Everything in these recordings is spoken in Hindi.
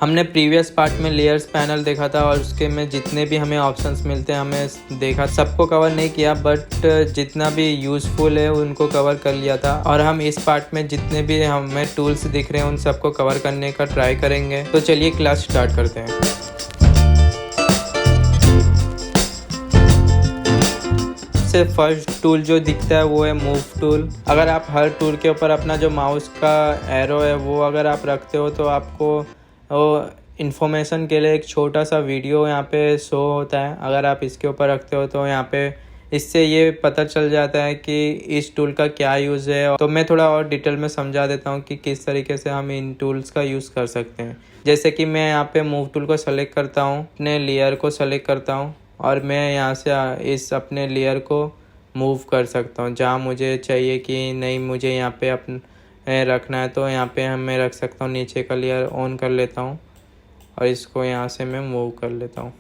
हमने प्रीवियस पार्ट में लेयर्स पैनल देखा था और उसके में जितने भी हमें ऑप्शंस मिलते हैं हमें देखा, सबको कवर नहीं किया बट जितना भी यूज़फुल है उनको कवर कर लिया था। और हम इस पार्ट में जितने भी हमें टूल्स दिख रहे हैं उन सबको कवर करने का ट्राई करेंगे। तो चलिए क्लास स्टार्ट करते हैं। सबसे फर्स्ट टूल जो दिखता है वो है मूव टूल। अगर आप हर टूल के ऊपर अपना जो माउस का एरो है वो अगर आप रखते हो तो आपको वो इन्फॉर्मेशन के लिए एक छोटा सा वीडियो यहाँ पे शो होता है। अगर आप इसके ऊपर रखते हो तो यहाँ पे इससे ये पता चल जाता है कि इस टूल का क्या यूज़ है। तो मैं थोड़ा और डिटेल में समझा देता हूँ कि किस तरीके से हम इन टूल्स का यूज़ कर सकते हैं। जैसे कि मैं यहाँ पे मूव टूल को सेलेक्ट करता हूँ, अपने लेयर को सेलेक्ट करता हूँ और मैं यहाँ से इस अपने लेयर को मूव कर सकता हूँ जहाँ मुझे चाहिए कि नहीं मुझे यहाँ पे अपने रखना है तो यहाँ पे मैं रख सकता हूँ। नीचे का लेयर ऑन कर लेता हूँ और इसको यहाँ से मैं मूव कर लेता हूँ।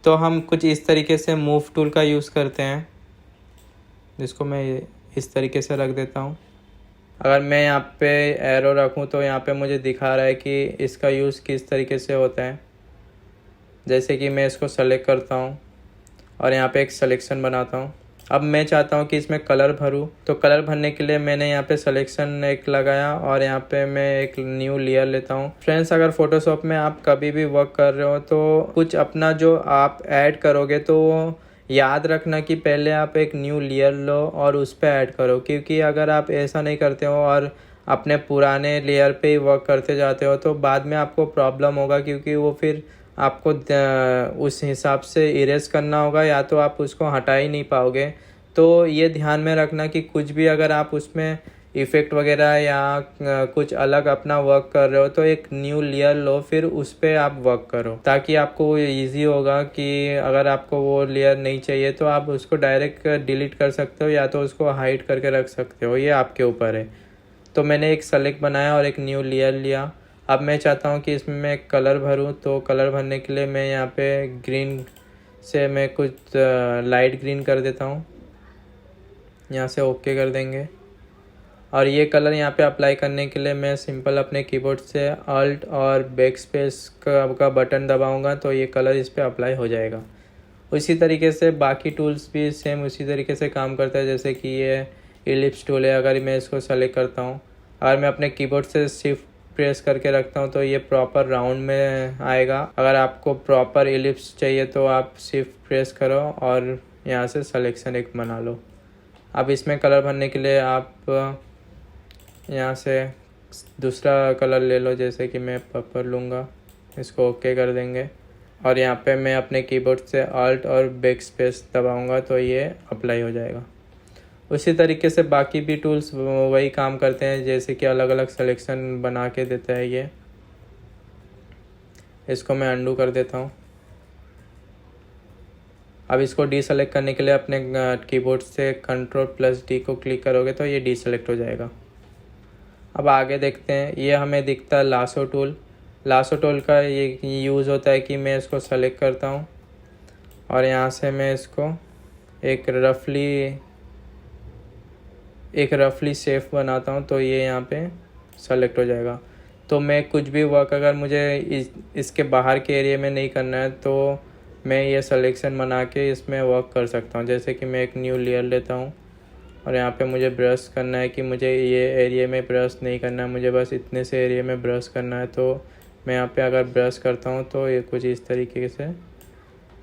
तो हम कुछ इस तरीके से मूव टूल का यूज़ करते हैं, जिसको मैं इस तरीके से रख देता हूँ। अगर मैं यहाँ पे एरो रखूँ तो यहाँ पे मुझे दिखा रहा है कि इसका यूज़ किस तरीके से होता है। जैसे कि मैं इसको सेलेक्ट करता हूँ और यहाँ पे एक सिलेक्शन बनाता हूँ। अब मैं चाहता हूँ कि इसमें कलर भरूँ, तो कलर भरने के लिए मैंने यहाँ पे सिलेक्शन एक लगाया और यहाँ पे मैं एक न्यू लेयर लेता हूँ। फ्रेंड्स, अगर फोटोशॉप में आप कभी भी वर्क कर रहे हो तो कुछ अपना जो आप ऐड करोगे तो याद रखना कि पहले आप एक न्यू लेयर लो और उस पर ऐड करो, क्योंकि अगर आप ऐसा नहीं करते हो और अपने पुराने लेयर पे ही वर्क करते जाते हो तो बाद में आपको प्रॉब्लम होगा, क्योंकि वो फिर आपको उस हिसाब से इरेज करना होगा या तो आप उसको हटा ही नहीं पाओगे। तो ये ध्यान में रखना कि कुछ भी अगर आप उसमें इफ़ेक्ट वगैरह या कुछ अलग अपना वर्क कर रहे हो तो एक न्यू लेयर लो, फिर उस पर आप वर्क करो, ताकि आपको वो ईजी होगा कि अगर आपको वो लेयर नहीं चाहिए तो आप उसको डायरेक्ट डिलीट कर सकते हो या तो उसको हाइड करके रख सकते हो, ये आपके ऊपर है। तो मैंने एक सेलेक्ट बनाया और एक न्यू लेयर लिया। अब मैं चाहता हूँ कि इसमें मैं कलर भरूँ, तो कलर भरने के लिए मैं यहाँ पे ग्रीन से मैं कुछ लाइट ग्रीन कर देता हूँ। यहाँ से ओके कर देंगे और ये कलर यहाँ पे अप्लाई करने के लिए मैं सिंपल अपने कीबोर्ड से अल्ट और बैक स्पेस का बटन दबाऊँगा तो ये कलर इस पर अप्लाई हो जाएगा। उसी तरीके से बाकी टूल्स भी सेम उसी तरीके से काम करता है। जैसे कि ये इलिप्स टूल है, अगर मैं इसको सेलेक्ट करता हूँ, अगर मैं अपने कीबोर्ड से शिफ्ट प्रेस करके रखता हूँ तो ये प्रॉपर राउंड में आएगा। अगर आपको प्रॉपर इलिप्स चाहिए तो आप शिफ्ट प्रेस करो और यहाँ से सिलेक्शन एक बना लो। अब इसमें कलर भरने के लिए आप यहाँ से दूसरा कलर ले लो, जैसे कि मैं पर्पल लूँगा, इसको ओके कर देंगे और यहाँ पे मैं अपने कीबोर्ड से अल्ट और बैक स्पेस दबाऊँगा तो ये अप्लाई हो जाएगा। उसी तरीके से बाकी भी टूल्स वही काम करते हैं, जैसे कि अलग अलग सिलेक्शन बना के देता है ये। इसको मैं अंडू कर देता हूँ। अब इसको डीसेलेक्ट करने के लिए अपने कीबोर्ड से Ctrl+D को क्लिक करोगे तो ये डीसेलेक्ट हो जाएगा। अब आगे देखते हैं, ये हमें दिखता है लासो टूल। लासो टूल का ये यूज़ होता है कि मैं इसको सेलेक्ट करता हूँ और यहाँ से मैं इसको एक रफली शेप बनाता हूँ तो ये यहाँ पे सेलेक्ट हो जाएगा। तो मैं कुछ भी वर्क अगर मुझे इसके बाहर के एरिया में नहीं करना है तो मैं ये सिलेक्शन बना के इसमें वर्क कर सकता हूँ। जैसे कि मैं एक न्यू लेयर लेता हूँ और यहाँ पे मुझे ब्रश करना है कि मुझे ये एरिया में ब्रश नहीं करना है, मुझे बस इतने से एरिया में ब्रश करना है। तो मैं यहाँ पे अगर ब्रश करता हूँ तो ये कुछ इस तरीके से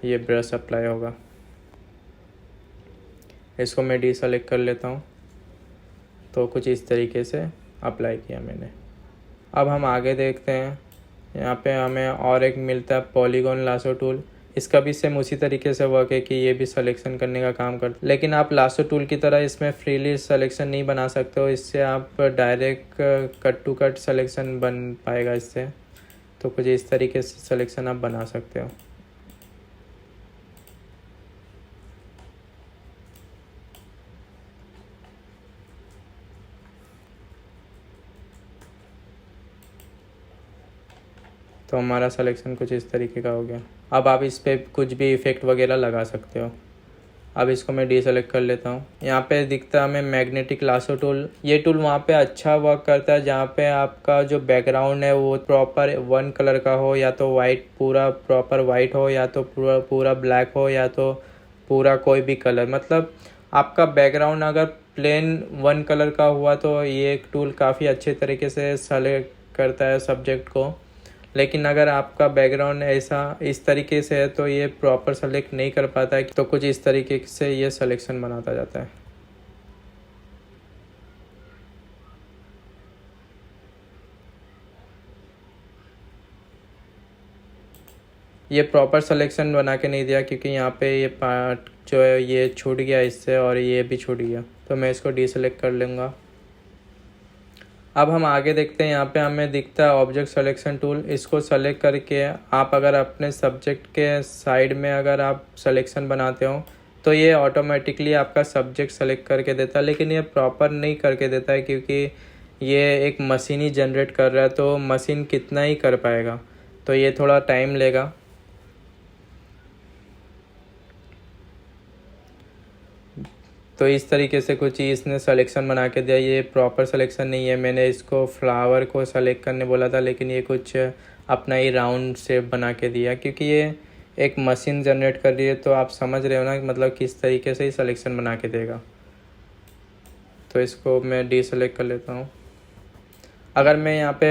ये ब्रश अप्लाई होगा। इसको मैं डीसेलेक्ट कर लेता हूँ तो कुछ इस तरीके से अप्लाई किया मैंने। अब हम आगे देखते हैं, यहाँ पे हमें और एक मिलता है पॉलीगॉन लासो टूल। इसका भी सेम उसी तरीके से वर्क है कि ये भी सिलेक्शन करने का काम करता है, लेकिन आप लासो टूल की तरह इसमें फ्रीली सिलेक्शन नहीं बना सकते हो। इससे आप direct cut to cut selection बन पाएगा इससे। तो कुछ इस तरीके से सिलेक्शन आप बना सकते हो। तो हमारा सिलेक्शन कुछ इस तरीके का हो गया। अब आप इस पर कुछ भी इफ़ेक्ट वगैरह लगा सकते हो। अब इसको मैं डीसेलेक्ट कर लेता हूँ। यहाँ पे दिखता है हमें मैग्नेटिक लासो टूल। ये टूल वहाँ पे अच्छा वर्क करता है जहाँ पे आपका जो बैकग्राउंड है वो प्रॉपर वन कलर का हो, या तो वाइट पूरा प्रॉपर वाइट हो, या तो पूरा पूरा ब्लैक हो, या तो पूरा कोई भी कलर। मतलब आपका बैकग्राउंड अगर प्लेन वन कलर का हुआ तो ये एक टूल काफ़ी अच्छे तरीके से सेलेक्ट करता है सब्जेक्ट को। लेकिन अगर आपका बैकग्राउंड ऐसा इस तरीके से है तो ये प्रॉपर सेलेक्ट नहीं कर पाता है, तो कुछ इस तरीके से ये सिलेक्शन बनाता जाता है। ये प्रॉपर सिलेक्शन बना के नहीं दिया क्योंकि यहाँ पे ये पार्ट जो है ये छूट गया इससे, और ये भी छूट गया, तो मैं इसको डीसेलेक्ट कर लूँगा। अब हम आगे देखते हैं। यहाँ पे हमें दिखता है ऑब्जेक्ट सिलेक्शन टूल। इसको सेलेक्ट करके आप अगर अपने सब्जेक्ट के साइड में अगर आप सिलेक्शन बनाते हो तो ये ऑटोमेटिकली आपका सब्जेक्ट सेलेक्ट करके देता है, लेकिन ये प्रॉपर नहीं करके देता है क्योंकि ये एक मशीन ही जनरेट कर रहा है, तो मशीन कितना ही कर पाएगा, तो ये थोड़ा टाइम लेगा। तो इस तरीके से कुछ इसने सिलेक्शन बना के दिया। ये प्रॉपर सिलेक्शन नहीं है, मैंने इसको फ्लावर को सेलेक्ट करने बोला था, लेकिन ये कुछ अपना ही राउंड शेप बना के दिया क्योंकि ये एक मशीन जनरेट कर रही है। तो आप समझ रहे हो ना मतलब किस तरीके से ही सिलेक्शन बना के देगा। तो इसको मैं डीसेलेक्ट कर लेता हूँ। अगर मैं यहाँ पे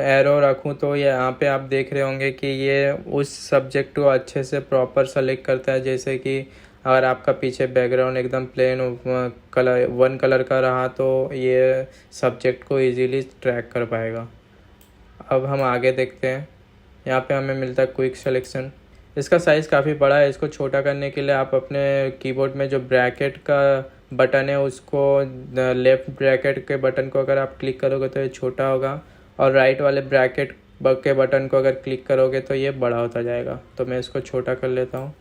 एरो रखूँ तो यहाँ पे आप देख रहे होंगे कि ये उस सब्जेक्ट को अच्छे से प्रॉपर सेलेक्ट करता है। जैसे कि अगर आपका पीछे बैकग्राउंड एकदम प्लेन कलर वन कलर का रहा तो ये सब्जेक्ट को इजीली ट्रैक कर पाएगा। अब हम आगे देखते हैं। यहाँ पे हमें मिलता है क्विक सिलेक्शन। इसका साइज़ काफ़ी बड़ा है। इसको छोटा करने के लिए आप अपने कीबोर्ड में जो ब्रैकेट का बटन है उसको, लेफ़्ट ब्रैकेट के बटन को अगर आप क्लिक करोगे तो ये छोटा होगा, और राइट वाले ब्रैकेट के बटन को अगर क्लिक करोगे तो ये बड़ा होता जाएगा। तो मैं इसको छोटा कर लेता हूँ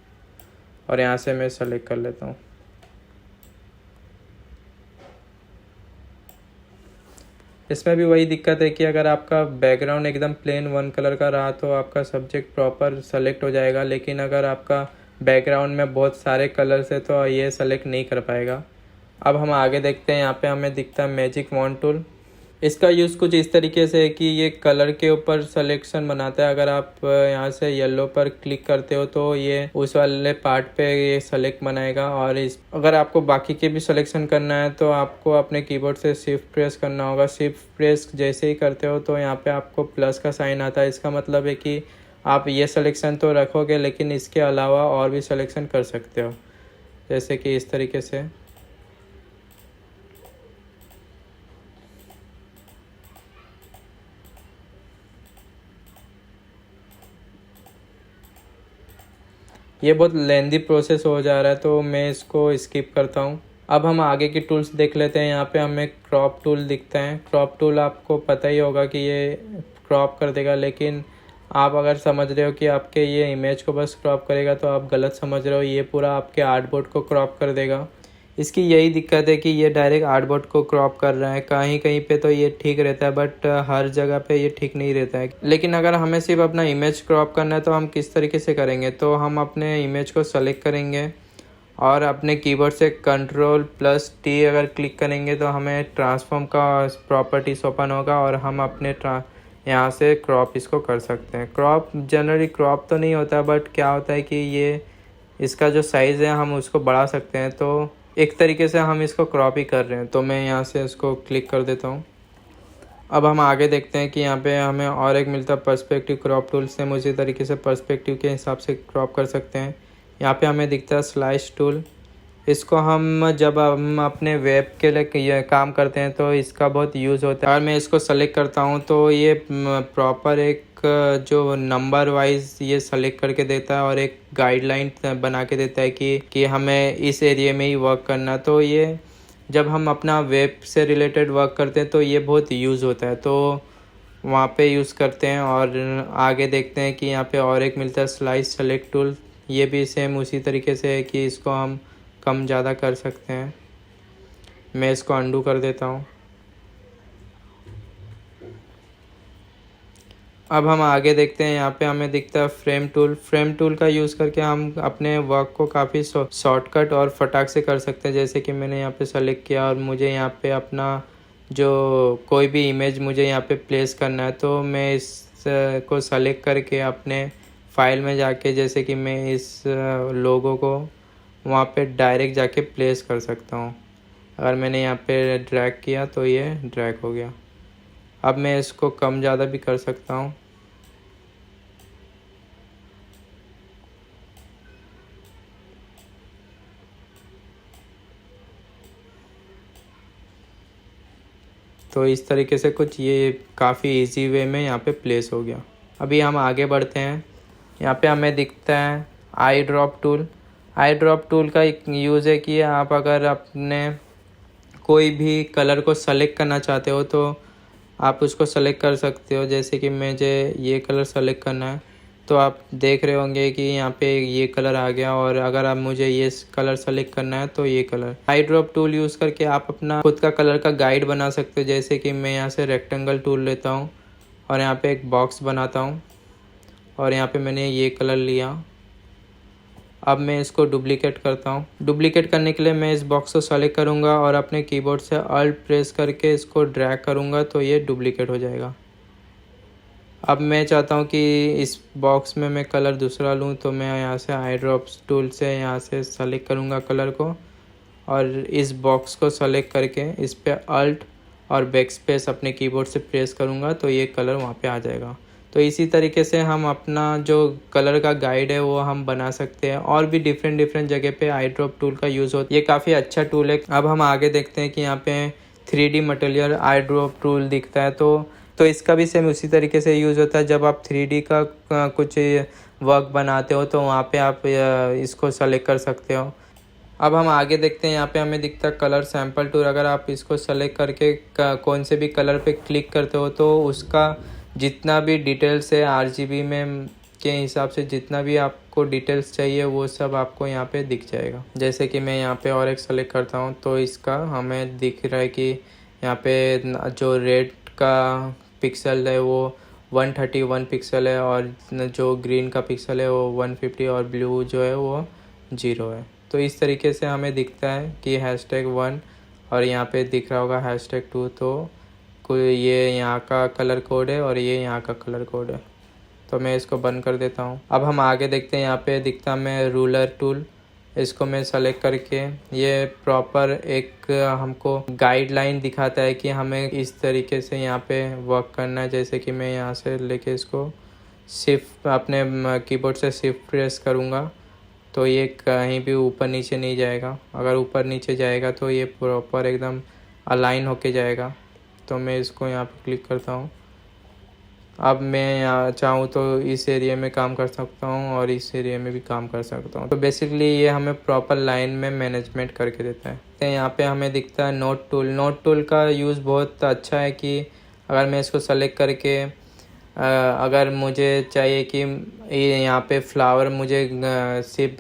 और यहाँ से मैं सेलेक्ट कर लेता हूँ। इसमें भी वही दिक्कत है कि अगर आपका बैकग्राउंड एकदम प्लेन वन कलर का रहा तो आपका सब्जेक्ट प्रॉपर सेलेक्ट हो जाएगा, लेकिन अगर आपका बैकग्राउंड में बहुत सारे कलर्स है तो ये सेलेक्ट नहीं कर पाएगा। अब हम आगे देखते हैं। यहाँ पे हमें दिखता है मैजिक वॉन्ड टूल। इसका यूज़ कुछ इस तरीके से है कि ये कलर के ऊपर सिलेक्शन बनाता है। अगर आप यहाँ से येलो पर क्लिक करते हो तो ये उस वाले पार्ट पे ये सेलेक्ट बनाएगा, और इस अगर आपको बाकी के भी सिलेक्शन करना है तो आपको अपने कीबोर्ड से शिफ्ट प्रेस करना होगा। शिफ्ट प्रेस जैसे ही करते हो तो यहाँ पे आपको प्लस का साइन आता है। इसका मतलब है कि आप ये सिलेक्शन तो रखोगे लेकिन इसके अलावा और भी सिलेक्शन कर सकते हो, जैसे कि इस तरीके से। ये बहुत लेंदी प्रोसेस हो जा रहा है तो मैं इसको स्किप करता हूँ। अब हम आगे की टूल्स देख लेते हैं। यहाँ पे हमें क्रॉप टूल दिखता है। क्रॉप टूल आपको पता ही होगा कि ये क्रॉप कर देगा, लेकिन आप अगर समझ रहे हो कि आपके ये इमेज को बस क्रॉप करेगा तो आप गलत समझ रहे हो। ये पूरा आपके आर्टबोर्ड को क्रॉप कर देगा। इसकी यही दिक्कत है कि ये डायरेक्ट आर्टबोर्ड को क्रॉप कर रहा है। कहीं कहीं पे तो ये ठीक रहता है, बट हर जगह पे ये ठीक नहीं रहता है। लेकिन अगर हमें सिर्फ अपना इमेज क्रॉप करना है तो हम किस तरीके से करेंगे, तो हम अपने इमेज को सेलेक्ट करेंगे और अपने कीबोर्ड से Ctrl+T अगर क्लिक करेंगे तो हमें ट्रांसफॉर्म का प्रॉपर्टीज ओपन होगा और हम अपने यहाँ से क्रॉप इसको कर सकते हैं। क्रॉप जनरली क्रॉप तो नहीं होता, बट क्या होता है कि ये इसका जो साइज़ है हम उसको बढ़ा सकते हैं। तो एक तरीके से हम इसको क्रॉप ही कर रहे हैं। तो मैं यहाँ से इसको क्लिक कर देता हूँ। अब हम आगे देखते हैं कि यहाँ पे हमें और एक मिलता है पर्सपेक्टिव क्रॉप टूल से। हम उसी तरीके से पर्सपेक्टिव के हिसाब से क्रॉप कर सकते हैं। यहाँ पे हमें दिखता है स्लाइस टूल। इसको हम जब हम अपने वेब के लिए ये काम करते हैं तो इसका बहुत यूज़ होता है। और मैं इसको सेलेक्ट करता हूँ तो ये प्रॉपर एक जो नंबर वाइज ये सेलेक्ट करके देता है और एक गाइडलाइन बना के देता है कि हमें इस एरिया में ही वर्क करना। तो ये जब हम अपना वेब से रिलेटेड वर्क करते हैं तो ये बहुत यूज़ होता है, तो वहाँ पे यूज़ करते हैं। और आगे देखते हैं कि यहाँ पे और एक मिलता है स्लाइस सेलेक्ट टूल। ये भी सेम उसी तरीके से है कि इसको हम कम ज़्यादा कर सकते हैं। मैं इसको अंडू कर देता हूँ। अब हम आगे देखते हैं। यहाँ पे हमें दिखता है फ्रेम टूल। फ्रेम टूल का यूज़ करके हम अपने वर्क को काफ़ी शॉर्टकट और फटाक से कर सकते हैं। जैसे कि मैंने यहाँ पे सेलेक्ट किया और मुझे यहाँ पे अपना जो कोई भी इमेज मुझे यहाँ पे प्लेस करना है, तो मैं इस को सेलेक्ट करके अपने फाइल में जाके, जैसे कि मैं इस लोगो को वहाँ पे डायरेक्ट जाके प्लेस कर सकता हूँ। अगर मैंने यहाँ पे ड्रैग किया तो ये ड्रैग हो गया। अब मैं इसको कम ज़्यादा भी कर सकता हूँ। तो इस तरीके से कुछ ये काफ़ी इजी वे में यहाँ पे प्लेस हो गया। अभी हम आगे बढ़ते हैं। यहाँ पे हमें दिखता है आई ड्रॉप टूल। आई ड्रॉप टूल का एक यूज़ है कि आप अगर अपने कोई भी कलर को सेलेक्ट करना चाहते हो तो आप उसको सेलेक्ट कर सकते हो। जैसे कि मुझे ये कलर सेलेक्ट करना है, तो आप देख रहे होंगे कि यहाँ पे ये कलर आ गया। और अगर आप मुझे ये कलर सेलेक्ट करना है तो ये कलर। आई ड्रॉप टूल यूज़ करके आप अपना खुद का कलर का गाइड बना सकते हो। जैसे कि मैं यहाँ से रेक्टेंगल टूल लेता हूँ और यहाँ पे एक बॉक्स बनाता हूँ और यहाँ पे मैंने ये कलर लिया। अब मैं इसको डुप्लिकेट करता हूँ। डुप्लिकेट करने के लिए मैं इस बॉक्स को सेलेक्ट करूँगा और अपने कीबोर्ड से अल्ट प्रेस करके इसको ड्रैग करूँगा तो ये डुप्लिकेट हो जाएगा। अब मैं चाहता हूँ कि इस बॉक्स में मैं कलर दूसरा लूँ, तो मैं यहाँ से आई ड्रॉप्स टूल से यहाँ से सेलेक्ट करूँगा कलर को और इस बॉक्स को सेलेक्ट करके इस पर अल्ट और बैक स्पेस अपने कीबोर्ड से प्रेस करूँगा तो ये कलर वहाँ पे आ जाएगा। तो इसी तरीके से हम अपना जो कलर का गाइड है वो हम बना सकते हैं। और भी डिफरेंट जगह पे आई ड्रॉप टूल का यूज़ होता है। ये काफ़ी अच्छा टूल है। अब हम आगे देखते हैं कि यहाँ पे 3D material I drop tool दिखता है, तो इसका भी सेम उसी तरीके से यूज़ होता है। जब आप 3D का कुछ वर्क बनाते हो तो वहाँ पे आप इसको सेलेक्ट कर सकते हो। अब हम आगे देखते हैं। यहाँ पे हमें दिखता है कलर सैम्पल टूल। अगर आप इसको सेलेक्ट करके कौन से भी कलर पे क्लिक करते हो तो उसका जितना भी डिटेल्स है RGB में के हिसाब से जितना भी आपको डिटेल्स चाहिए वो सब आपको यहाँ पे दिख जाएगा। जैसे कि मैं यहाँ पे और एक सेलेक्ट करता हूँ तो इसका हमें दिख रहा है कि यहाँ पे जो रेड का पिक्सल है वो 131 पिक्सल है और जो ग्रीन का पिक्सल है वो 150 और ब्लू जो है वो 0 है। तो इस तरीके से हमें दिखता है कि #1 और यहाँ पे दिख रहा होगा #2। तो कोई ये यहाँ का कलर कोड है और ये यहाँ का कलर कोड है। तो मैं इसको बंद कर देता हूँ। अब हम आगे देखते हैं। यहाँ पे दिखता है मैं रूलर टूल। इसको मैं सेलेक्ट करके ये प्रॉपर एक हमको गाइडलाइन दिखाता है कि हमें इस तरीके से यहाँ पे वर्क करना है। जैसे कि मैं यहाँ से लेके इसको शिफ्ट अपने कीबोर्ड से शिफ्ट प्रेस करूँगा तो ये कहीं भी ऊपर नीचे नहीं जाएगा। अगर ऊपर नीचे जाएगा तो ये प्रॉपर एकदम अलाइन होके जाएगा। तो मैं इसको यहाँ पे क्लिक करता हूँ। अब मैं यहाँ चाहूँ तो इस एरिया में काम कर सकता हूँ और इस एरिया में भी काम कर सकता हूँ। तो बेसिकली ये हमें प्रॉपर लाइन में मैनेजमेंट करके देता है। तो यहाँ पे हमें दिखता है नोट टूल। नोट टूल का यूज़ बहुत अच्छा है कि अगर मैं इसको सेलेक्ट करके अगर मुझे चाहिए कि ये यहाँ पे फ्लावर मुझे सिर्फ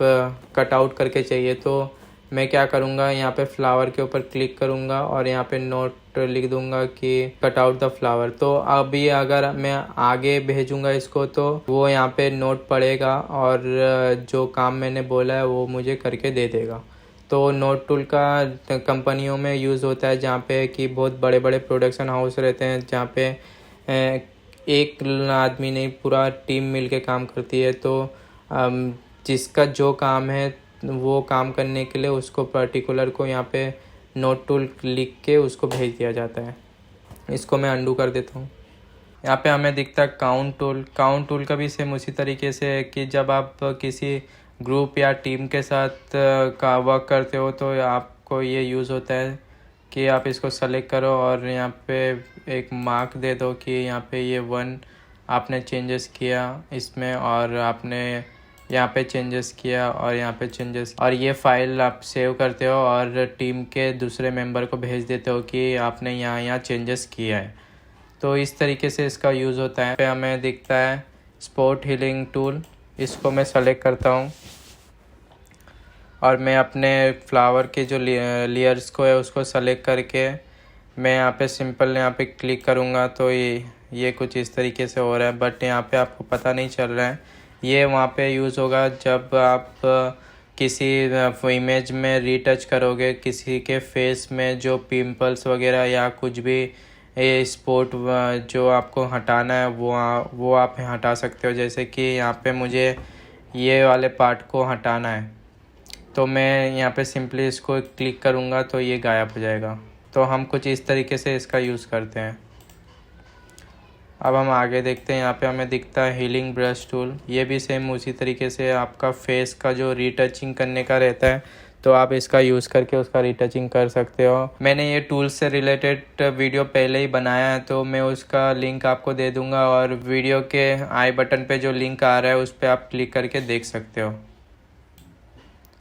कट आउट करके चाहिए तो मैं क्या करूँगा, यहाँ पे फ्लावर के ऊपर क्लिक करूँगा और यहाँ पे नोट लिख दूँगा कि कट आउट द फ्लावर। तो अभी अगर मैं आगे भेजूँगा इसको तो वो यहाँ पे नोट पड़ेगा और जो काम मैंने बोला है वो मुझे करके दे देगा। तो नोट टूल का कंपनियों में यूज़ होता है जहाँ पे कि बहुत बड़े बड़े प्रोडक्शन हाउस रहते हैं जहाँ पे एक आदमी नहीं पूरा टीम मिल के काम करती है। तो जिसका जो काम है वो काम करने के लिए उसको पर्टिकुलर को यहाँ पे नोट टूल लिख के उसको भेज दिया जाता है। इसको मैं अंडू कर देता हूँ। यहाँ पे हमें दिखता है काउंट टूल। काउंट टूल का भी सेम उसी तरीके से है कि जब आप किसी ग्रुप या टीम के साथ का वर्क करते हो तो आपको ये यूज़ होता है कि आप इसको सेलेक्ट करो और यहाँ पे एक मार्क दे दो कि यहाँ पे ये 1 आपने चेंजेस किया इसमें और आपने यहाँ पे चेंजेस किया और यहाँ पे चेंजेस, और ये फाइल आप सेव करते हो और टीम के दूसरे मेंबर को भेज देते हो कि आपने यहाँ चेंजेस किया है। तो इस तरीके से इसका यूज़ होता है। पे हमें दिखता है स्पॉट हीलिंग टूल। इसको मैं सेलेक्ट करता हूँ और मैं अपने फ्लावर के जो लेयर्स को है उसको सेलेक्ट करके मैं यहाँ पे सिंपल यहाँ पे क्लिक करूँगा तो ये ये कुछ इस तरीके से हो रहा है, बट यहाँ पे आपको पता नहीं चल रहा है। ये वहाँ पे यूज़ होगा जब आप किसी इमेज में रीटच करोगे, किसी के फेस में जो पिंपल्स वगैरह या कुछ भी ये स्पॉट जो आपको हटाना है वो आप हटा सकते हो। जैसे कि यहाँ पे मुझे ये वाले पार्ट को हटाना है, तो मैं यहाँ पे सिंपली इसको क्लिक करूँगा तो ये गायब हो जाएगा। तो हम कुछ इस तरीके से इसका यूज़ करते हैं। अब हम आगे देखते हैं। यहाँ पे हमें दिखता है हीलिंग ब्रश टूल। ये भी सेम उसी तरीके से आपका फेस का जो रीटचिंग करने का रहता है, तो आप इसका यूज़ करके उसका रीटचिंग कर सकते हो। मैंने ये टूल से रिलेटेड वीडियो पहले ही बनाया है, तो मैं उसका लिंक आपको दे दूँगा, और वीडियो के आई बटन पे जो लिंक आ रहा है उस पर आप क्लिक करके देख सकते हो।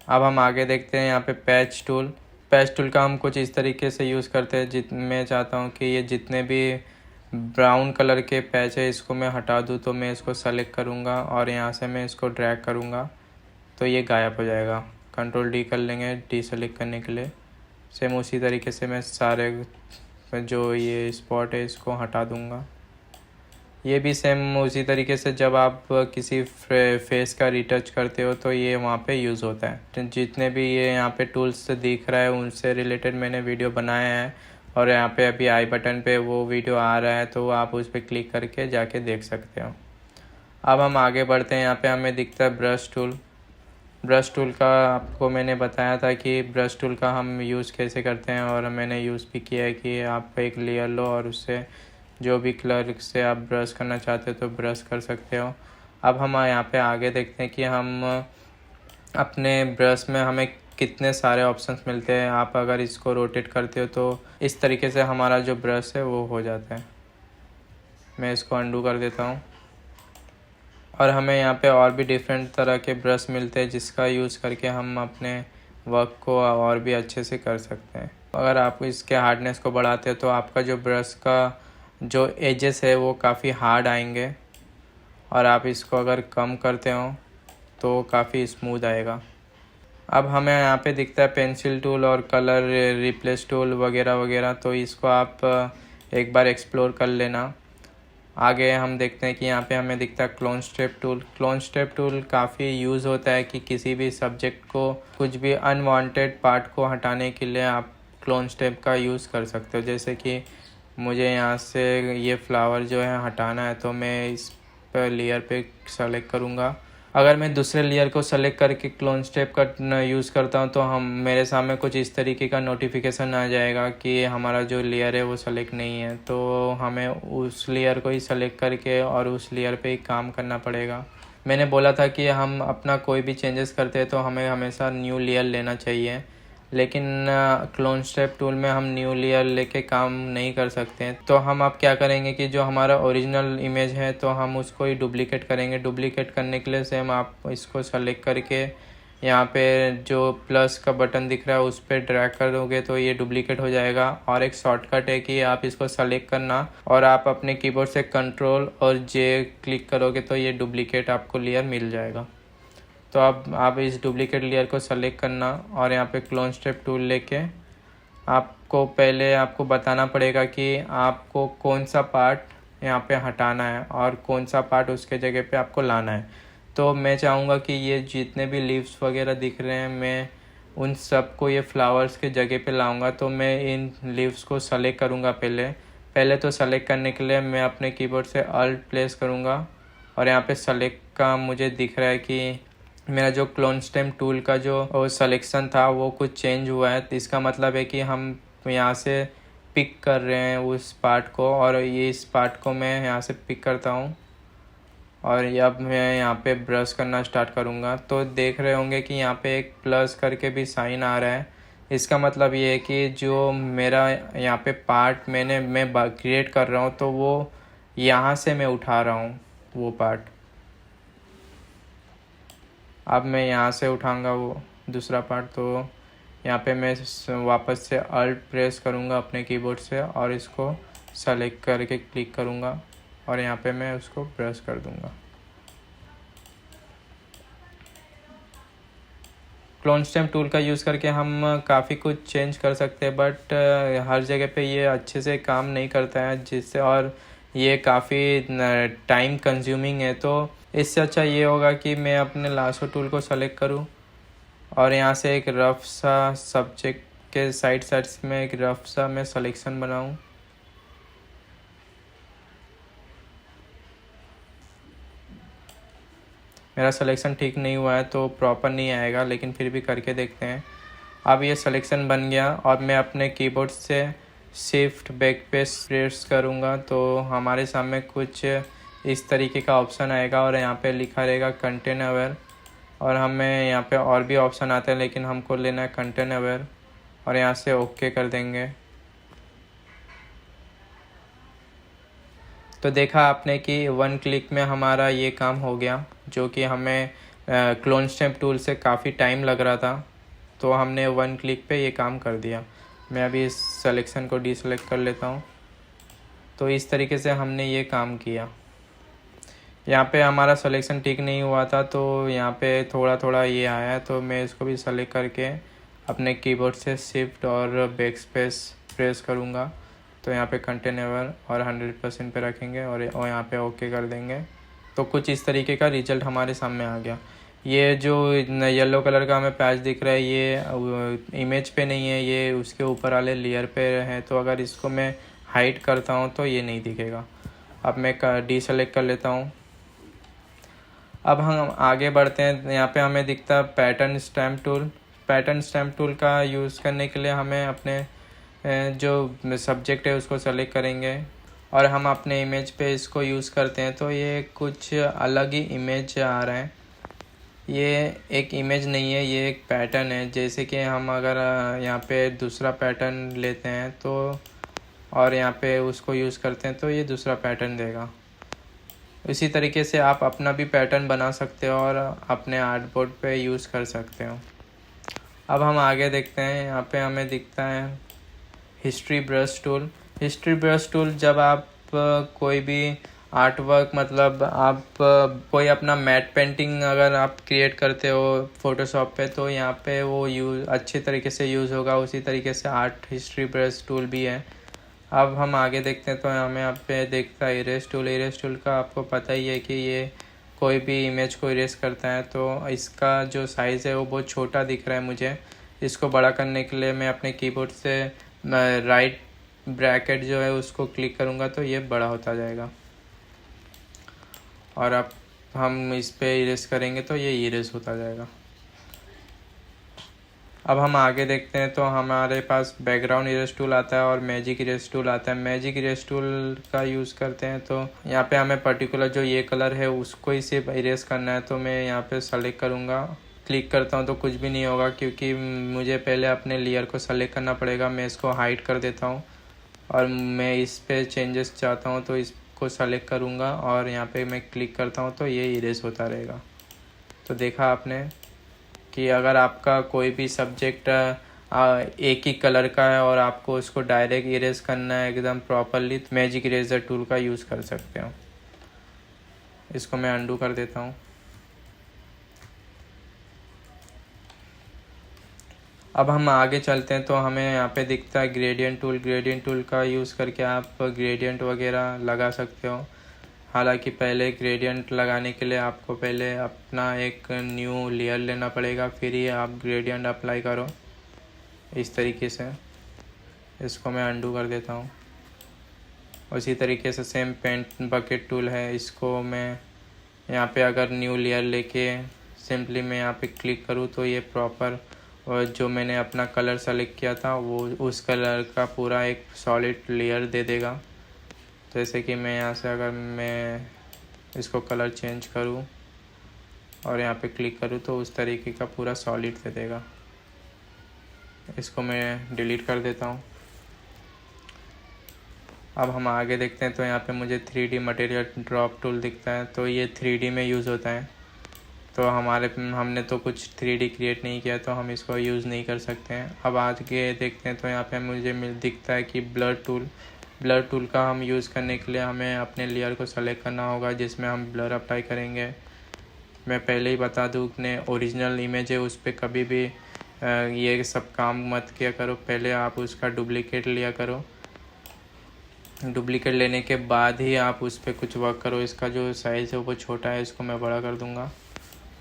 अब हम आगे देखते हैं। यहाँ पे पैच टूल का हम कुछ इस तरीके से यूज़ करते हैं। मैं चाहता हूँ कि ये जितने भी ब्राउन कलर के पैच है इसको मैं हटा दूँ, तो मैं इसको सेलेक्ट करूँगा और यहाँ से मैं इसको ड्रैग करूँगा तो ये गायब हो जाएगा। कंट्रोल डी कर लेंगे डी सेलेक्ट करने के लिए। सेम उसी तरीके से मैं सारे जो ये स्पॉट है इसको हटा दूँगा। ये भी सेम उसी तरीके से जब आप किसी फेस का रीटच करते हो तो ये वहाँ पे यूज़ होता है। तो जितने भी ये यहाँ पे टूल्स दिख रहा है उनसे रिलेटेड मैंने वीडियो बनाया है, और यहाँ पे अभी आई बटन पे वो वीडियो आ रहा है, तो आप उस पर क्लिक करके जाके देख सकते हो। अब हम आगे बढ़ते हैं। यहाँ पे हमें दिखता है ब्रश टूल का आपको मैंने बताया था कि ब्रश टूल का हम यूज़ कैसे करते हैं, और मैंने यूज़ भी किया है कि आप एक लेयर लो और उससे जो भी कलर से आप ब्रश करना चाहते हो तो ब्रश कर सकते हो। अब हम यहाँ पे आगे देखते हैं कि हम अपने ब्रश में हमें कितने सारे ऑप्शंस मिलते हैं। आप अगर इसको रोटेट करते हो तो इस तरीके से हमारा जो ब्रश है वो हो जाता है। मैं इसको अंडू कर देता हूँ। और हमें यहाँ पे और भी डिफरेंट तरह के ब्रश मिलते हैं जिसका यूज़ करके हम अपने वर्क को और भी अच्छे से कर सकते हैं। अगर आप इसके हार्डनेस को बढ़ाते हो तो आपका जो ब्रश का जो एजेस है वो काफ़ी हार्ड आएंगे, और आप इसको अगर कम करते हो तो काफ़ी स्मूथ आएगा। अब हमें यहाँ पे दिखता है पेंसिल टूल और कलर रिप्लेस टूल वगैरह वगैरह, तो इसको आप एक बार एक्सप्लोर कर लेना। आगे हम देखते हैं कि यहाँ पे हमें दिखता है क्लोन स्टेप टूल काफ़ी यूज़ होता है कि किसी भी सब्जेक्ट को कुछ भी अनवांटेड पार्ट को हटाने के लिए आप क्लोन स्टेप का यूज़ कर सकते हो। जैसे कि मुझे यहाँ से ये फ्लावर जो है हटाना है, तो मैं इस पर लेयर पे सेलेक्ट करूँगा। अगर मैं दूसरे लेयर को सेलेक्ट करके क्लोन स्टेप का यूज़ करता हूँ तो मेरे सामने कुछ इस तरीके का नोटिफिकेशन आ जाएगा कि हमारा जो लेयर है वो सेलेक्ट नहीं है। तो हमें उस लेयर को ही सेलेक्ट करके और उस लेयर पे ही काम करना पड़ेगा। मैंने बोला था कि हम अपना कोई भी चेंजेस करते हैं तो हमें हमेशा न्यू लेयर लेना चाहिए, लेकिन क्लोन स्टेप टूल में हम न्यू लेयर लेके काम नहीं कर सकते हैं। तो हम अब क्या करेंगे कि जो हमारा ओरिजिनल इमेज है तो हम उसको ही डुप्लीकेट करेंगे। डुप्लीकेट करने के लिए सेम आप इसको सेलेक्ट करके यहाँ पे जो प्लस का बटन दिख रहा है उस पर ड्रैग करोगे तो ये डुप्लीकेट हो जाएगा। और एक शॉर्टकट है कि आप इसको सेलेक्ट करना और आप अपने कीबोर्ड से कंट्रोल और जे क्लिक करोगे तो ये डुप्लीकेट आपको लेयर मिल जाएगा। तो अब आप इस डुप्लीकेट लेयर को सेलेक्ट करना और यहाँ पे क्लोन स्टेप टूल लेके आपको पहले आपको बताना पड़ेगा कि आपको कौन सा पार्ट यहाँ पे हटाना है और कौन सा पार्ट उसके जगह पे आपको लाना है। तो मैं चाहूँगा कि ये जितने भी लीव्स वगैरह दिख रहे हैं मैं उन सबको ये फ्लावर्स के जगह पे लाऊंगा। तो मैं इन लीव्स को सेलेक्ट करूँगा। पहले तो सेलेक्ट करने के लिए मैं अपने कीबोर्ड से अल्ट प्रेस करूँगा और यहाँ पे सेलेक्ट का मुझे दिख रहा है कि मेरा जो क्लोन स्टेप टूल का जो सिलेक्शन था वो कुछ चेंज हुआ है। तो इसका मतलब है कि हम यहाँ से पिक कर रहे हैं उस पार्ट को, और ये इस पार्ट को मैं यहाँ से पिक करता हूँ और अब मैं यहाँ पे ब्रश करना स्टार्ट करूँगा। तो देख रहे होंगे कि यहाँ पे एक प्लस करके भी साइन आ रहा है। इसका मतलब ये है कि जो मेरा यहाँ पे पार्ट मैं क्रिएट कर रहा हूँ तो वो यहाँ से मैं उठा रहा हूँ वो पार्ट। अब मैं यहाँ से उठाऊंगा वो दूसरा पार्ट। तो यहाँ पे मैं वापस से अल्ट प्रेस करूँगा अपने कीबोर्ड से और इसको सेलेक्ट करके क्लिक करूँगा और यहाँ पे मैं उसको ब्रश कर दूँगा। क्लोन स्टेप टूल का यूज़ करके हम काफ़ी कुछ चेंज कर सकते हैं, बट हर जगह पे ये अच्छे से काम नहीं करता है, जिससे और ये काफ़ी टाइम कंज्यूमिंग है, तो इससे अच्छा ये होगा कि मैं अपने लासो टूल को सेलेक्ट करूँ और यहाँ से एक रफ सा सब्जेक्ट के साइड्स में एक रफ सा मैं सिलेक्शन बनाऊँ। मेरा सिलेक्शन ठीक नहीं हुआ है तो प्रॉपर नहीं आएगा, लेकिन फिर भी करके देखते हैं। अब ये सिलेक्शन बन गया और मैं अपने कीबोर्ड से शिफ्ट बैक प्रेस करूँगा तो हमारे सामने कुछ इस तरीके का ऑप्शन आएगा और यहाँ पे लिखा रहेगा कंटेंट अवेयर। और हमें यहाँ पे और भी ऑप्शन आते हैं, लेकिन हमको लेना है कंटेंट अवेयर और यहाँ से ओके कर देंगे। तो देखा आपने कि 1 क्लिक में हमारा ये काम हो गया, जो कि हमें क्लोन स्टैम्प टूल से काफ़ी टाइम लग रहा था, तो हमने 1 क्लिक पे ये काम कर दिया। मैं अभी इस सिलेक्शन को डीसेलेक्ट कर लेता हूँ। तो इस तरीके से हमने ये काम किया। यहाँ पे हमारा सिलेक्शन ठीक नहीं हुआ था, तो यहाँ पे थोड़ा थोड़ा ये आया, तो मैं इसको भी सेलेक्ट करके अपने कीबोर्ड से शिफ्ट और बैक स्पेस प्रेस करूँगा। तो यहाँ पे कंटेंट अवेयर और 100% पे रखेंगे और यहाँ पे ओके कर देंगे। तो कुछ इस तरीके का रिजल्ट हमारे सामने आ गया। ये जो येलो कलर का हमें पैच दिख रहा है, ये इमेज पे नहीं है, ये उसके ऊपर वाले लेयर पे है। तो अगर इसको मैं हाइड करता हूँ तो ये नहीं दिखेगा। अब मैं डीसेलेक्ट कर लेता हूँ। अब हम आगे बढ़ते हैं। यहाँ पे हमें दिखता है pattern stamp tool. Pattern stamp tool का यूज़ करने के लिए हमें अपने जो सब्जेक्ट है उसको सेलेक्ट करेंगे और हम अपने इमेज पे इसको यूज़ करते हैं। तो ये कुछ अलग ही इमेज आ रहा है। ये एक इमेज नहीं है, ये एक पैटर्न है। जैसे कि हम अगर यहाँ पे दूसरा पैटर्न लेते हैं तो और यहाँ पे उसको यूज़ करते हैं तो ये दूसरा पैटर्न देगा। इसी तरीके से आप अपना भी पैटर्न बना सकते हो और अपने आर्टबोर्ड पे यूज़ कर सकते हो। अब हम आगे देखते हैं। यहाँ पे हमें दिखता है history brush tool. History brush tool जब आप कोई भी आर्ट वर्क, मतलब आप कोई अपना मैट पेंटिंग अगर आप क्रिएट करते हो फोटोशॉप पे, तो यहाँ पे वो यूज़ अच्छे तरीके से यूज़ होगा। उसी तरीके से आर्ट हिस्ट्री ब्रश टूल भी है। अब हम आगे देखते हैं तो हमें यहाँ पे देखता है इरेज टूल। इरेज टूल का आपको पता ही है कि ये कोई भी इमेज को इरेज करता है। तो इसका जो साइज़ है वो बहुत छोटा दिख रहा है मुझे। इसको बड़ा करने के लिए मैं अपने कीबोर्ड से राइट ब्रैकेट जो है उसको क्लिक करूँगा तो ये बड़ा होता जाएगा। और अब हम इस पे इरेज करेंगे तो ये इरेज होता जाएगा। अब हम आगे देखते हैं तो हमारे पास बैकग्राउंड इरेज टूल आता है और मैजिक इरेज टूल आता है। मैजिक इरेज टूल का यूज़ करते हैं तो यहाँ पे हमें पर्टिकुलर जो ये कलर है उसको ही सिर्फ इरेज करना है। तो मैं यहाँ पे सेलेक्ट करूँगा, क्लिक करता हूँ तो कुछ भी नहीं होगा, क्योंकि मुझे पहले अपने लेयर को सेलेक्ट करना पड़ेगा। मैं इसको हाइड कर देता हूँ और मैं इस पे चेंजेस चाहता हूँ तो इसको सेलेक्ट करूँगा और यहाँ पे मैं क्लिक करता हूँ तो ये इरेज होता रहेगा। तो देखा आपने कि अगर आपका कोई भी सब्जेक्ट एक ही कलर का है और आपको उसको डायरेक्ट इरेज करना है एकदम प्रॉपरली, तो मैजिक इरेजर टूल का यूज़ कर सकते हो। इसको मैं अंडू कर देता हूँ। अब हम आगे चलते हैं तो हमें यहाँ पे दिखता है ग्रेडियंट टूल। ग्रेडियंट टूल का यूज़ करके आप ग्रेडियंट वगैरह लगा सकते हो। हालांकि पहले ग्रेडियंट लगाने के लिए आपको पहले अपना एक न्यू लेयर लेना पड़ेगा, फिर ही आप ग्रेडियंट अप्लाई करो इस तरीके से। इसको मैं अंडू कर देता हूँ। उसी तरीके से सेम पेंट बकेट टूल है, इसको मैं यहाँ पे अगर न्यू लेयर लेके सिंपली मैं यहाँ पे क्लिक करूँ तो ये प्रॉपर और जो मैंने अपना कलर सेलेक्ट किया था वो उस कलर का पूरा एक सॉलिड लेयर दे देगा। जैसे कि मैं यहाँ से अगर मैं इसको कलर चेंज करूँ और यहाँ पे क्लिक करूँ तो उस तरीके का पूरा सॉलिड दे देगा। इसको मैं डिलीट कर देता हूँ। अब हम आगे देखते हैं तो यहाँ पे मुझे 3D मटेरियल ड्रॉप टूल दिखता है। तो ये 3D में यूज़ होता है। तो हमने तो कुछ 3D क्रिएट नहीं किया तो हम इसको यूज़ नहीं कर सकते हैं। अब आगे देखते हैं तो यहाँ पे मुझे दिखता है कि ब्लर टूल। ब्लर टूल का हम यूज़ करने के लिए हमें अपने लेयर को सेलेक्ट करना होगा जिसमें हम ब्लर अप्लाई करेंगे। मैं पहले ही बता दूँ, अपने ओरिजिनल इमेज है उस पर कभी भी ये सब काम मत किया करो। पहले आप उसका डुप्लिकेट लिया करो। डुप्लीकेट लेने के बाद ही आप उस पर कुछ वर्क करो। इसका जो साइज़ है वो छोटा है, इसको मैं बड़ा कर दूँगा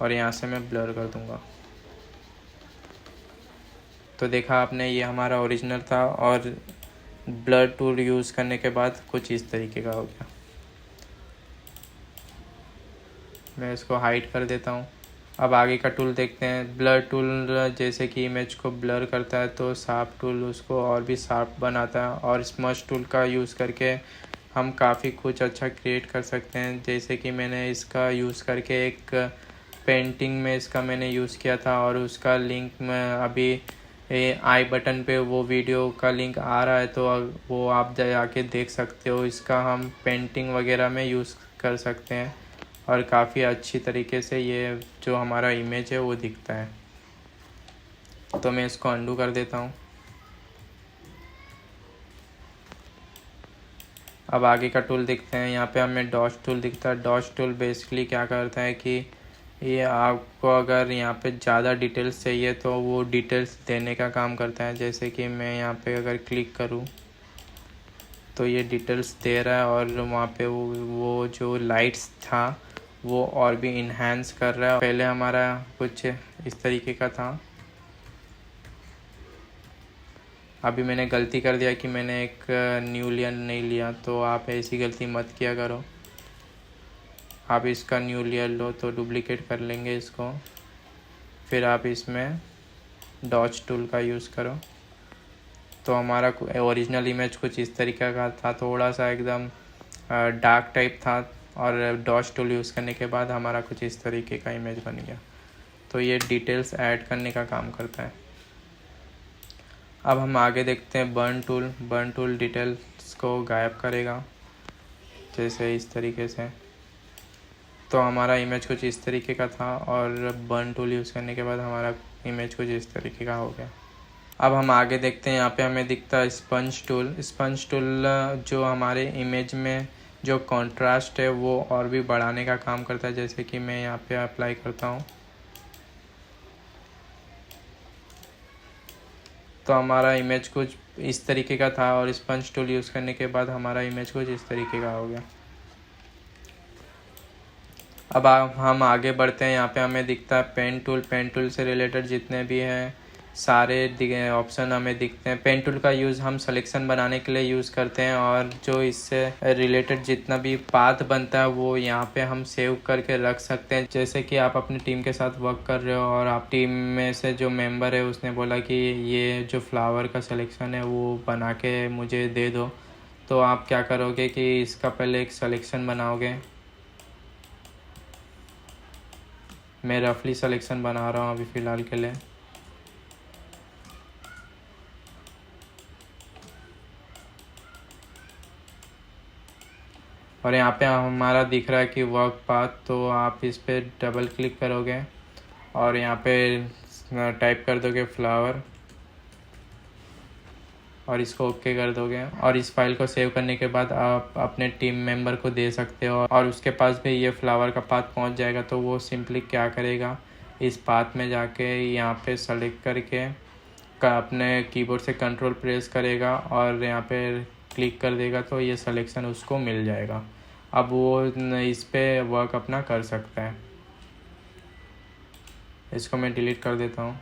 और यहाँ से मैं ब्लर कर दूँगा। तो देखा आपने, ये हमारा ओरिजिनल था और ब्लर टूल यूज़ करने के बाद कुछ इस तरीके का हो गया। मैं इसको हाइड कर देता हूँ। अब आगे का टूल देखते हैं। ब्लर टूल जैसे कि इमेज को ब्लर करता है, तो शार्प टूल उसको और भी शार्प बनाता है। और स्मश टूल का यूज़ करके हम काफ़ी कुछ अच्छा क्रिएट कर सकते हैं। जैसे कि मैंने इसका यूज़ करके एक पेंटिंग में इसका मैंने यूज़ किया था और उसका लिंक मैं अभी आई बटन पे वो वीडियो का लिंक आ रहा है, तो वो आप जाके देख सकते हो। इसका हम पेंटिंग वगैरह में यूज़ कर सकते हैं और काफ़ी अच्छी तरीके से ये जो हमारा इमेज है वो दिखता है। तो मैं इसको अंडू कर देता हूँ। अब आगे का टूल देखते हैं। यहाँ पे हमें डॉट टूल दिखता है। डॉट टूल बेसिकली क्या करता है कि ये आपको अगर यहाँ पे ज़्यादा डिटेल्स चाहिए तो वो डिटेल्स देने का काम करता है। जैसे कि मैं यहाँ पे अगर क्लिक करूँ तो ये डिटेल्स दे रहा है और वहाँ पे वो जो लाइट्स था वो और भी इन्हांस कर रहा है। पहले हमारा कुछ इस तरीके का था। अभी मैंने गलती कर दिया कि मैंने एक न्यू लेयर नहीं लिया, तो आप ऐसी गलती मत किया करो। आप इसका न्यू लेयर लो तो डुप्लीकेट कर लेंगे इसको। फिर आप इसमें डॉज टूल का यूज़ करो। तो हमारा ओरिजिनल इमेज कुछ इस तरीके का था, थोड़ा सा एकदम डार्क टाइप था और डॉज टूल यूज़ करने के बाद हमारा कुछ इस तरीके का इमेज बन गया। तो ये डिटेल्स ऐड करने का काम करता है। अब हम आगे देखते हैं burn tool. Burn tool details को गायब करेगा, जैसे इस तरीके से। तो हमारा इमेज कुछ इस तरीके का था और बर्न टूल यूज़ करने के बाद हमारा इमेज कुछ इस तरीके का हो गया। अब हम आगे देखते हैं। यहाँ पे हमें दिखता है स्पंज टूल। स्पंज टूल जो हमारे इमेज में जो कंट्रास्ट है वो और भी बढ़ाने का काम करता है। जैसे कि मैं यहाँ पे अप्लाई करता हूँ तो हमारा इमेज कुछ इस तरीके का था और स्पंज टूल यूज़ करने के बाद हमारा इमेज कुछ इस तरीके का हो गया। अब हम आगे बढ़ते हैं। यहाँ पे हमें दिखता है पेन टूल। पेन टूल से रिलेटेड जितने भी हैं सारे ऑप्शन हमें दिखते हैं। पेन टूल का यूज़ हम सिलेक्शन बनाने के लिए यूज़ करते हैं और जो इससे रिलेटेड जितना भी पाथ बनता है वो यहाँ पे हम सेव करके रख सकते हैं। जैसे कि आप अपनी टीम के साथ वर्क कर रहे हो और आप टीम में से जो मेंबर है उसने बोला कि ये जो फ्लावर का सिलेक्शन है वो बना के मुझे दे दो, तो आप क्या करोगे कि इसका पहले एक सिलेक्शन बनाओगे। मैं रफली सिलेक्शन बना रहा हूँ अभी फ़िलहाल के लिए। और यहाँ पे हमारा दिख रहा है कि वर्क पाथ, तो आप इस पर डबल क्लिक करोगे और यहाँ पे टाइप कर दोगे फ्लावर और इसको ओके कर दोगे। और इस फाइल को सेव करने के बाद आप अपने टीम मेंबर को दे सकते हो और उसके पास भी ये फ्लावर का पाथ पहुँच जाएगा। तो वो सिंपली क्या करेगा, इस पाथ में जाके यहाँ पे सेलेक्ट करके अपने कीबोर्ड से कंट्रोल प्रेस करेगा और यहाँ पे क्लिक कर देगा तो ये सिलेक्शन उसको मिल जाएगा। अब वो इस पे वर्क अपना कर सकता है। इसको मैं डिलीट कर देता हूँ।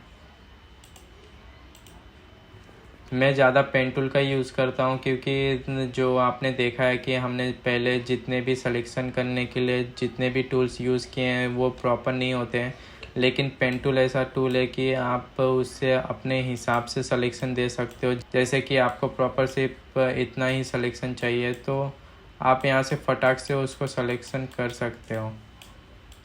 मैं ज़्यादा पेन टूल का यूज़ करता हूँ क्योंकि जो आपने देखा है कि हमने पहले जितने भी सिलेक्शन करने के लिए जितने भी टूल्स यूज़ किए हैं वो प्रॉपर नहीं होते हैं। लेकिन पेन टूल ऐसा टूल है कि आप उससे अपने हिसाब से सिलेक्शन दे सकते हो। जैसे कि आपको प्रॉपर सिर्फ इतना ही सिलेक्शन चाहिए तो आप यहाँ से फटाक से उसको सिलेक्शन कर सकते हो।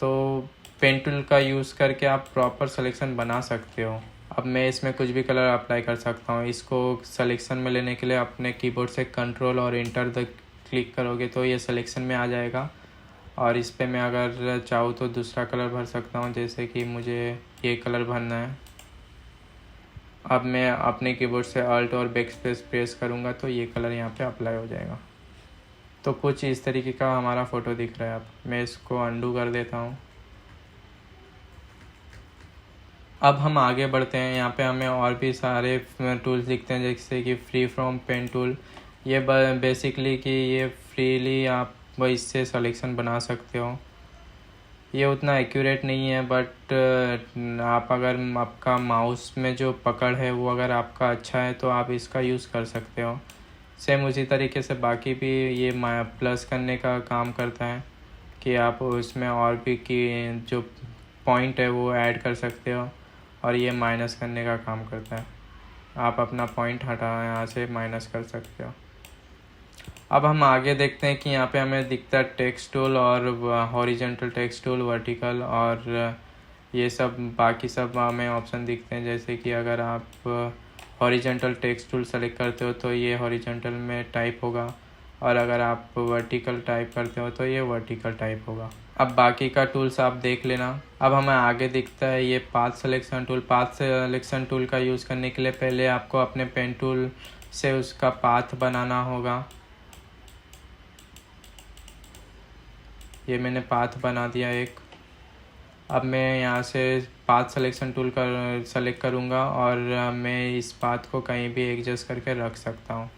तो पेन टूल का यूज़ करके आप प्रॉपर सिलेक्शन बना सकते हो। अब मैं इसमें कुछ भी कलर अप्लाई कर सकता हूँ। इसको सिलेक्शन में लेने के लिए अपने कीबोर्ड से कंट्रोल और इंटर द क्लिक करोगे तो ये सिलेक्शन में आ जाएगा। और इस पे मैं अगर चाहूँ तो दूसरा कलर भर सकता हूँ, जैसे कि मुझे ये कलर भरना है। अब मैं अपने कीबोर्ड से अल्ट और बैक स्पेस प्रेस करूँगा तो ये कलर यहाँ पे अप्लाई हो जाएगा। तो कुछ इस तरीके का हमारा फ़ोटो दिख रहा है। अब मैं इसको अंडू कर देता हूँ। अब हम आगे बढ़ते हैं। यहाँ पे हमें और भी सारे टूल्स दिखते हैं, जैसे कि फ्री फ्रॉम पेन टूल। ये बेसिकली कि ये फ्रीली आप इससे सिलेक्शन बना सकते हो। ये उतना एक्यूरेट नहीं है, बट आप अगर आपका माउस में जो पकड़ है वो अगर आपका अच्छा है तो आप इसका यूज़ कर सकते हो। सेम उसी तरीके से बाकी भी ये प्लस करने का काम करता है कि आप उसमें और भी कि जो पॉइंट है वो ऐड कर सकते हो, और ये माइनस करने का काम करता है। आप अपना पॉइंट हटा यहाँ से माइनस कर सकते हो। अब हम आगे देखते हैं कि यहाँ पे हमें दिखता है टेक्स्ट टूल और हॉरिजॉन्टल टेक्स्ट टूल, वर्टिकल, और ये सब बाकी सब हमें ऑप्शन दिखते हैं। जैसे कि अगर आप हॉरिजॉन्टल टेक्स्ट टूल सेलेक्ट करते हो तो ये हॉरिजॉन्टल में टाइप होगा, और अगर आप वर्टिकल टाइप करते हो तो ये वर्टिकल टाइप होगा। अब बाकी का टूल्स आप देख लेना। अब हमें आगे दिखता है ये path selection tool. Path selection tool का यूज़ करने के लिए पहले आपको अपने पेन टूल से उसका पाथ बनाना होगा। ये मैंने पाथ बना दिया एक। अब मैं यहाँ से पाथ सिलेक्शन टूल कर सेलेक्ट करूँगा और मैं इस पाथ को कहीं भी एडजस्ट करके रख सकता हूँ।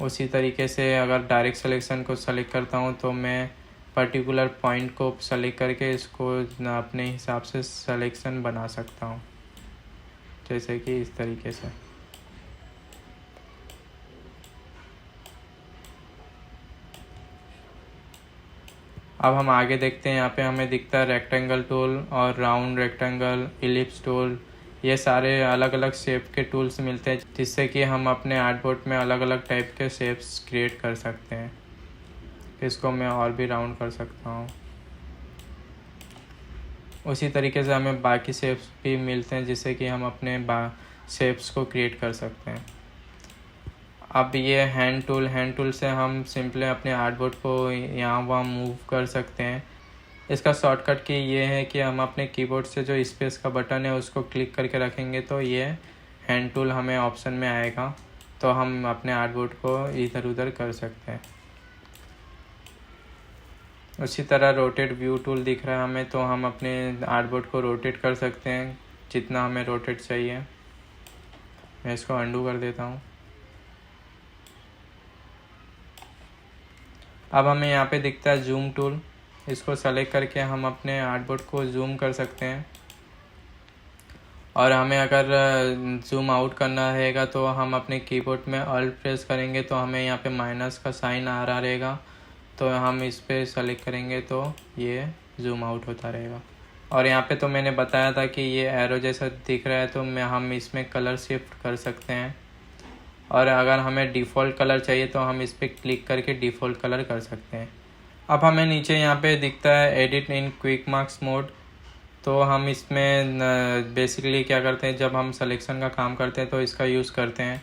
उसी तरीके से अगर डायरेक्ट सिलेक्शन को सेलेक्ट करता हूँ तो मैं पर्टिकुलर पॉइंट को सेलेक्ट करके इसको अपने हिसाब से सिलेक्शन बना सकता हूँ, जैसे कि इस तरीके से। अब हम आगे देखते हैं। यहाँ पे हमें दिखता है रेक्टेंगल टूल और राउंड रेक्टेंगल, इलिप्स टूल। ये सारे अलग अलग शेप के टूल्स मिलते हैं जिससे कि हम अपने आर्टबोर्ड में अलग अलग टाइप के शेप्स क्रिएट कर सकते हैं। इसको मैं और भी राउंड कर सकता हूँ। उसी तरीके से हमें बाकी शेप्स भी मिलते हैं जिससे कि हम अपने शेप्स को क्रिएट कर सकते हैं। अब ये हैंड टूल से हम सिंपली अपने आर्टबोर्ड को यहाँ वहाँ मूव कर सकते हैं। इसका शॉर्टकट की ये है कि हम अपने कीबोर्ड से जो स्पेस का बटन है उसको क्लिक करके रखेंगे तो ये हैंड टूल हमें ऑप्शन में आएगा, तो हम अपने आर्टबोर्ड को इधर उधर कर सकते हैं। उसी तरह रोटेट व्यू टूल दिख रहा है हमें, तो हम अपने आर्टबोर्ड को रोटेट कर सकते हैं जितना हमें रोटेट चाहिए। मैं इसको अंडू कर देता हूँ। अब हमें यहाँ पे दिखता है जूम टूल। इसको सेलेक्ट करके हम अपने आर्टबोर्ड को जूम कर सकते हैं, और हमें अगर जूम आउट करना रहेगा तो हम अपने कीबोर्ड में अल्ट प्रेस करेंगे तो हमें यहाँ पे माइनस का साइन आ रहा रहेगा, तो हम इस पर सेलेक्ट करेंगे तो ये जूम आउट होता रहेगा। और यहाँ पे तो मैंने बताया था कि ये एरो जैसा दिख रहा है, तो हम इसमें कलर शिफ्ट कर सकते हैं, और अगर हमें डिफ़ॉल्ट कलर चाहिए तो हम इस पर क्लिक करके डिफ़ॉल्ट कलर कर सकते हैं। अब हमें नीचे यहाँ पे दिखता है edit in quick marks mode. तो हम इसमें बेसिकली क्या करते हैं, जब हम सिलेक्शन का काम करते हैं तो इसका यूज़ करते हैं।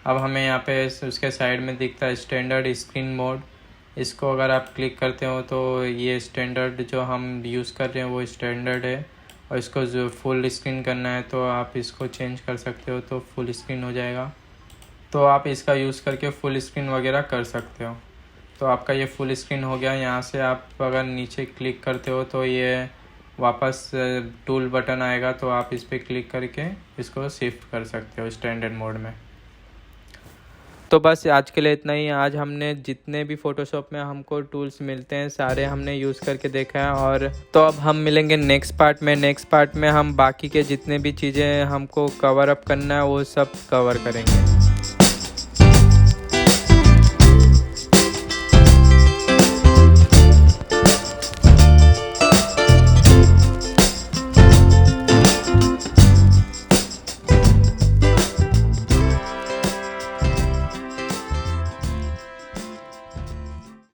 अब हमें यहाँ पे उसके साइड में दिखता है स्टैंडर्ड स्क्रीन मोड। इसको अगर आप क्लिक करते हो तो ये स्टैंडर्ड जो हम यूज़ कर रहे हैं वो स्टैंडर्ड है, और इसको जो फुल स्क्रीन करना है तो आप इसको चेंज कर सकते हो, तो फुल स्क्रीन हो जाएगा। तो आप इसका यूज़ करके फुल स्क्रीन वगैरह कर सकते हो। तो आपका ये फुल स्क्रीन हो गया। यहाँ से आप अगर नीचे क्लिक करते हो तो ये वापस टूल बटन आएगा, तो आप इस पर क्लिक करके इसको शिफ्ट कर सकते हो स्टैंडर्ड मोड में। तो बस आज के लिए इतना ही। आज हमने जितने भी फ़ोटोशॉप में हमको टूल्स मिलते हैं सारे हमने यूज़ करके देखा है। और तो अब हम मिलेंगे नेक्स्ट पार्ट में। नेक्स्ट पार्ट में हम बाकी के जितने भी चीज़ें हमको कवर अप करना है वो सब कवर करेंगे।